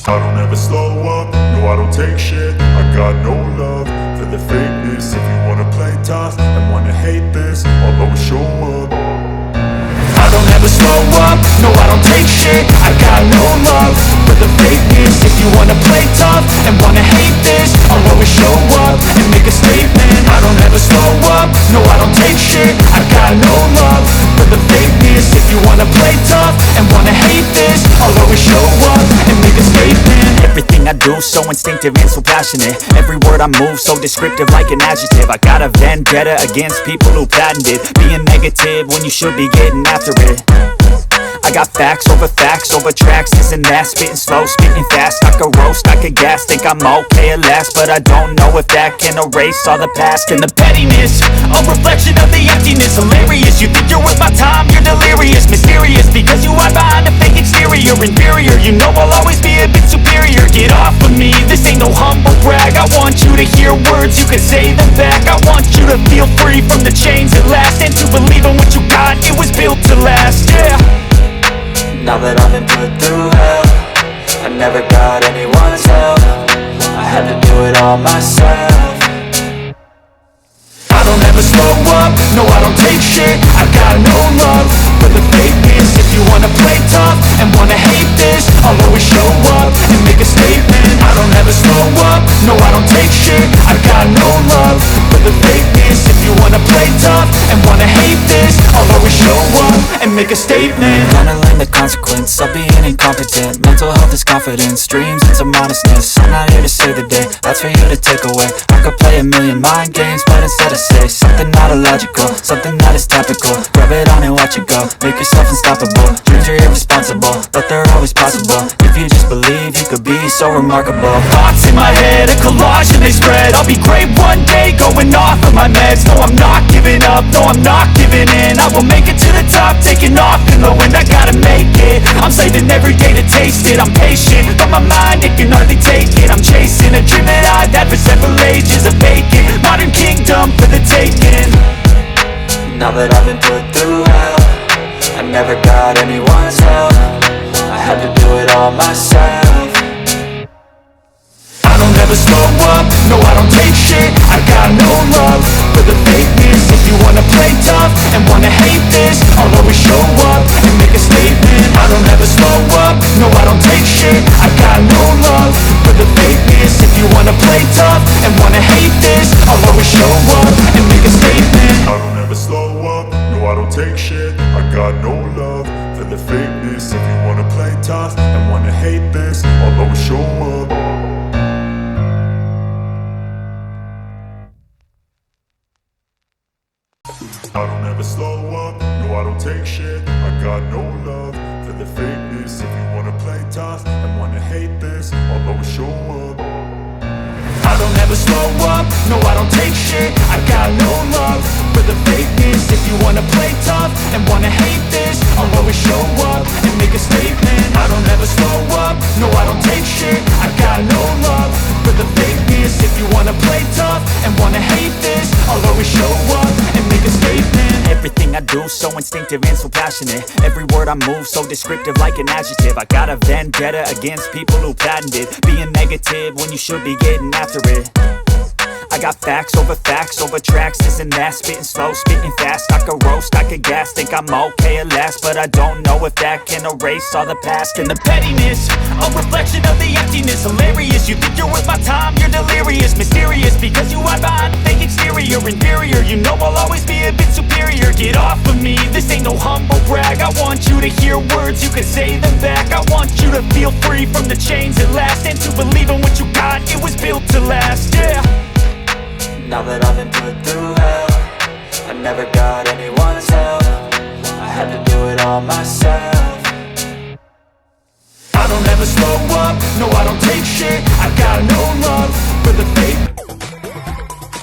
I don't ever slow up, no I don't take shit. I got no love for the fakeness. If you wanna play tough and wanna hate this, I'll always show up. I don't ever slow up, no I don't take shit. I got no love for the fakeness. If you wanna play tough and wanna hate this, I'll always show up and make a statement. I don't ever slow up, no I don't take shit. I got no love for the fakeness. If you wanna play tough and wanna hate this, I'll always show up and make a statement. Everything I do so instinctive and so passionate. Every word I move so descriptive like an adjective. I got a vendetta against people who patented being negative when you should be getting after it. I got facts over tracks, this and that. Spitting slow, spitting fast, I could roast, I could gas. Think I'm okay at last, but I don't know if that can erase all the past. And the pettiness, a reflection of the emptiness. Hilarious, you think you're worth my time, you're delirious. Mysterious, because you hide behind a fake exterior. Inferior, you know I'll always be a bit superior. Get off of me, this ain't no humble brag. I want you to hear words, you can say them back. I want you to feel free from the chains at last, and to believe in what you got, it was built to last, yeah. Now that I've been put through hell, I never got anyone's help. I had to do it all myself. I don't ever slow up, no I don't take shit. I got no love for the fakeness. If you wanna play tough and wanna hate this, I'll always show up and make a statement. I don't ever slow up, no I don't take shit. I got no love for the fakeness. If you wanna play tough and wanna hate this, I'll always show up and make a statement. Gonna learn the consequence of being incompetent. Mental health is confidence, dreams into modestness. I'm not here to save the day, that's for you to take away. I could play a million mind games, but instead I say something not illogical, something that is topical. Rub it on and watch it go, make yourself unstoppable. Dreams are irresponsible, but they're always possible. If you just believe, you could be so remarkable. Thoughts in my head, a collage and they spread. I'll be great one day, going off of my meds. No I'm not giving up, no I'm not giving in. I will make it to the top, taking off in the wind. I gotta make it, I'm saving every day to taste it. I'm patient, but my mind, it can hardly take it. I'm chasing a dream that I've had for several ages. A vacant, modern kingdom for the taking. Now that I've been put through hell, I never got anyone's help. I had to do it all myself. I don't ever slow up, no I don't take shit. I got no love for the fakeness. If you wanna play tough and wanna hate this, I'll always show up and make a statement. I don't ever slow up, no I don't take shit. I got no love for the fakeness. If you wanna play tough and wanna hate this, I'll always show up and make a statement. I don't ever slow up, no I don't take shit. I got no love for the fakeness. If you wanna play tough and wanna hate this, I'll always show up. I don't ever slow up, no I don't take shit. I got no love for the fakeness. If you wanna play tough and wanna hate this, I'll always show up. I don't ever slow up, no I don't take shit. I got no love for the fakeness. If you wanna play tough and wanna hate this, I'll always show up and make a statement. I don't ever slow up, no I don't take shit. I got no love for the fakeness. If you wanna play tough and wanna hate this, I'll always show up and make a statement. Everything I do so instinctive and so passionate. Every word I move so descriptive like an adjective. I got a vendetta against people who patented being negative when you should be getting after it. I got facts over tracks, this and that. Spitting slow, spitting fast, I could roast, I could gas. Think I'm okay at last, but I don't know if that can erase all the past. And the pettiness, a reflection of the emptiness. Hilarious, you think you're worth my time, you're delirious. Mysterious, because you hide behind a fake exterior. Inferior, you know I'll always be a bit superior. Get off of me, this ain't no humble brag. I want you to hear words, you can say them back. I want you to feel free from the chains at last, and to believe in what you got, it was built to last, yeah. Now that I've been put through hell, I never got anyone's help. I had to do it all myself. I don't ever slow up, no I don't take shit. I got no love for the fake